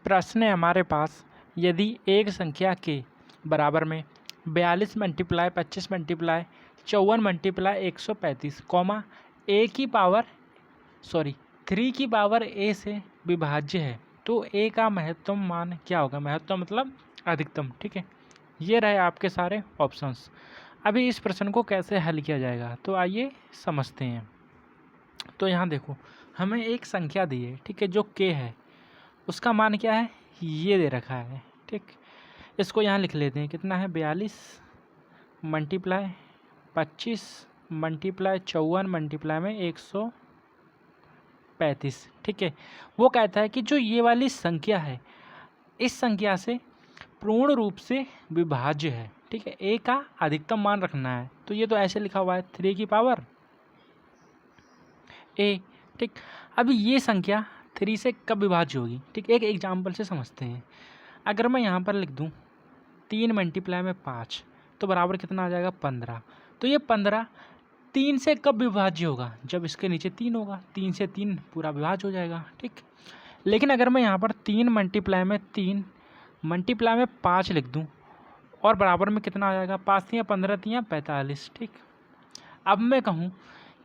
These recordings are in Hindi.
प्रश्न है हमारे पास, यदि एक संख्या के बराबर में 42 मल्टीप्लाई 25 मल्टीप्लाई 54 मल्टीप्लाई 135 कॉमा ए की पावर 3 की पावर ए से विभाज्य है तो ए का महत्तम मान क्या होगा। महत्तम मतलब अधिकतम। ठीक है, ये रहे आपके सारे ऑप्शंस। अभी इस प्रश्न को कैसे हल किया जाएगा तो आइए समझते हैं। तो यहाँ देखो, हमें एक संख्या दी है, ठीक है, जो के है, उसका मान क्या है, ये दे रखा है। ठीक, इसको यहाँ लिख लेते हैं। कितना है, 42 मल्टीप्लाई 25 मल्टीप्लाई 54 मल्टीप्लाई में 135। ठीक है, वो कहता है कि जो ये वाली संख्या है इस संख्या से पूर्ण रूप से विभाज्य है। ठीक है, ए का अधिकतम मान रखना है। तो ये तो ऐसे लिखा हुआ है 3 की पावर ए। ठीक, अभी ये संख्या 3 से कब विभाज्य होगी। ठीक, एक एग्जाम्पल से समझते हैं। अगर मैं यहाँ पर लिख दूँ 3 मल्टीप्लाई में 5 तो बराबर कितना आ जाएगा, 15। तो ये 15 3 से कब विभाज्य होगा, जब इसके नीचे 3 होगा। 3 से 3 पूरा विभाज्य हो जाएगा। ठीक, लेकिन अगर मैं यहाँ पर 3 मल्टीप्लाई में 3 मल्टीप्लाई में 5 लिख दूँ और बराबर में कितना आ जाएगा, 5 3 15 3 45। ठीक, अब मैं कहूँ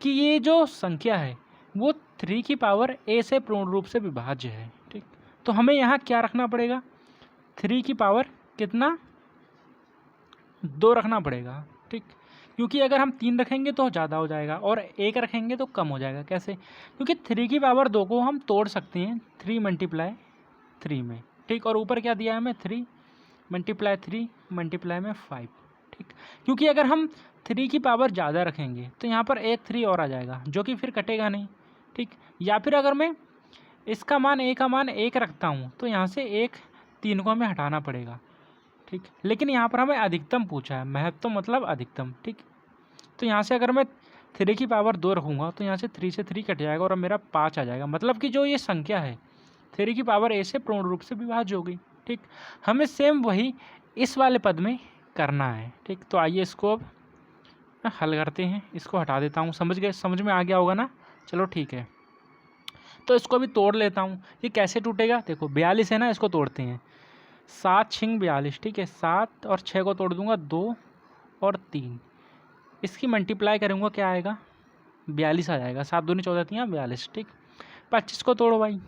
कि ये जो संख्या है वो 3 की पावर ए से पूर्ण रूप से विभाज्य है। ठीक, तो हमें यहाँ क्या रखना पड़ेगा, 3 की पावर कितना, 2 रखना पड़ेगा। ठीक, क्योंकि अगर हम 3 रखेंगे तो ज़्यादा हो जाएगा और 1 रखेंगे तो कम हो जाएगा। कैसे, क्योंकि 3 की पावर 2 को हम तोड़ सकते हैं 3 मल्टीप्लाई 3 में। ठीक, और ऊपर क्या दिया है हमें, 3 मल्टीप्लाई 3 मल्टीप्लाई में 5। ठीक, क्योंकि अगर हम 3 की पावर ज़्यादा रखेंगे तो यहाँ पर एक 3 और आ जाएगा जो कि फिर कटेगा नहीं। ठीक, या फिर अगर मैं इसका मान ए का मान 1 रखता हूँ तो यहाँ से 1 3 को हमें हटाना पड़ेगा। ठीक, लेकिन यहाँ पर हमें अधिकतम पूछा है, महत्तम मतलब अधिकतम। ठीक, तो यहाँ से अगर मैं 3 की पावर 2 रखूँगा तो यहाँ से 3 से 3 कट जाएगा और अब मेरा 5 आ जाएगा। मतलब कि जो ये संख्या है 3 की पावर ए से पूर्ण रूप से विभाज्य हो गई। ठीक, हमें सेम वही इस वाले पद में करना है। ठीक, तो आइए इसको अब हल करते हैं। इसको हटा देता हूँ। समझ गए, समझ में आ गया होगा ना। चलो ठीक है, तो इसको भी तोड़ लेता हूँ। ये कैसे टूटेगा, देखो 42 है ना, इसको तोड़ते हैं। 7 6 42। ठीक है, 7 और 6 को तोड़ दूंगा, 2 और 3। इसकी मल्टीप्लाई करूँगा, क्या आएगा, 42 आ जाएगा। 7 दूनी 14 3 42। ठीक, 25 को तोड़ो भाई,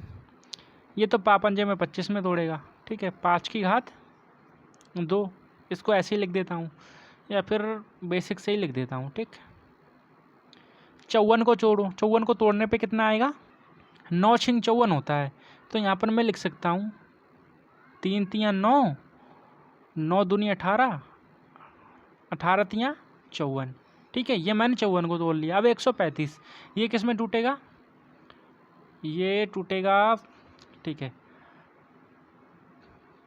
ये तो पापंजे में 25 में तोड़ेगा। ठीक है, 5 की घात 2। इसको ऐसे ही लिख देता हूँ या फिर बेसिक से ही लिख देता हूँ। ठीक, 54 को जोड़ो, 54 को तोड़ने पे कितना आएगा, 9 6 54 होता है। तो यहाँ पर मैं लिख सकता हूँ 3 3 9, 9 दूनी 18, 18 3 54। ठीक है, ये मैंने 54 को तोड़ लिया। अब 135, ये किस में टूटेगा, ये टूटेगा, ठीक है,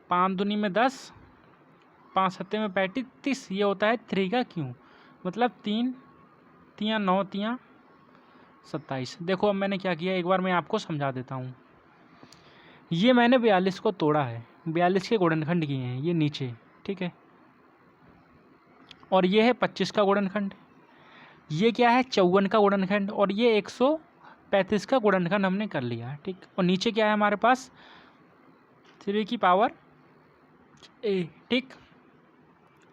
5 दूनी में 10, 5 सत्ते में 35। ये होता है 3 का क्यों, मतलब 3 3 9 3 27। देखो अब मैंने क्या किया, एक बार मैं आपको समझा देता हूँ। ये मैंने 42 को तोड़ा है, 42 के गुणनखंड किए हैं ये नीचे। ठीक है, और ये है 25 का गुणनखंड, ये क्या है 54 का गुणनखंड, और ये 135 का गुणनखंड हमने कर लिया। ठीक, और नीचे क्या है हमारे पास, 3 की पावर ए। ठीक,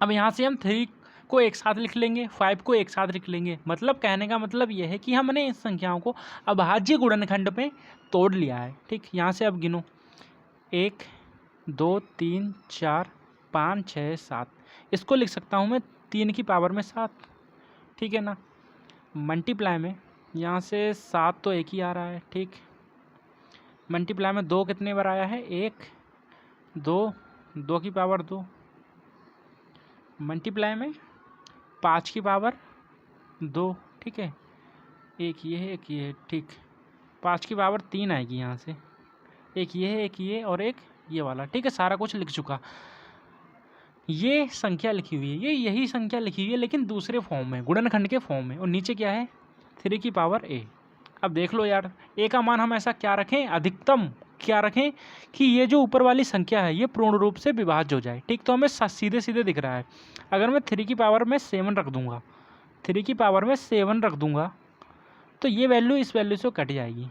अब यहाँ से हम 3 को एक साथ लिख लेंगे, 5 को एक साथ लिख लेंगे। मतलब कहने का मतलब यह है कि हमने इस संख्याओं को अभाज्य गुणनखंड में तोड़ लिया है। ठीक, यहाँ से अब गिनो, 1 2 3 4 5 6 7। इसको लिख सकता हूँ मैं 3 की पावर में 7। ठीक है ना, मल्टीप्लाई में यहाँ से 7 तो एक ही आ रहा है। ठीक, मल्टीप्लाई में 2 कितने बार आया है, 1 2, 2 की पावर 2। मल्टीप्लाई में 5 की पावर 2। ठीक है, एक ये है एक ये है। ठीक, 5 की पावर 3 आएगी यहाँ से, एक ये है एक ये और एक ये वाला। ठीक है, सारा कुछ लिख चुका। ये संख्या लिखी हुई है, ये यही संख्या लिखी हुई है लेकिन दूसरे फॉर्म में, गुणनखंड के फॉर्म में, और नीचे क्या है 3 की पावर ए। अब देख लो यार, ए का मान हम ऐसा क्या रखें, अधिकतम क्या रखें कि ये जो ऊपर वाली संख्या है ये पूर्ण रूप से विभाज्य हो जाए। ठीक, तो हमें सीधे सीधे दिख रहा है। अगर मैं 3 की पावर में 7 रख दूंगा, 3 की पावर में 7 रख दूंगा तो ये वैल्यू इस वैल्यू से कट जाएगी।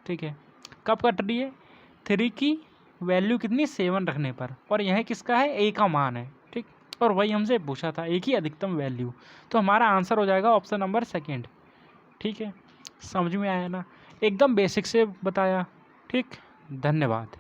ठीक है, कब कट रही है, 3 की वैल्यू कितनी 7 रखने पर, और यह किसका है, ए का मान है, ठीक। और वही हमसे पूछा था, एक ही अधिकतम वैल्यू, तो हमारा आंसर हो जाएगा ऑप्शन नंबर सेकेंड, ठीक है। समझ में आया ना, एकदम बेसिक से बताया, ठीक। धन्यवाद।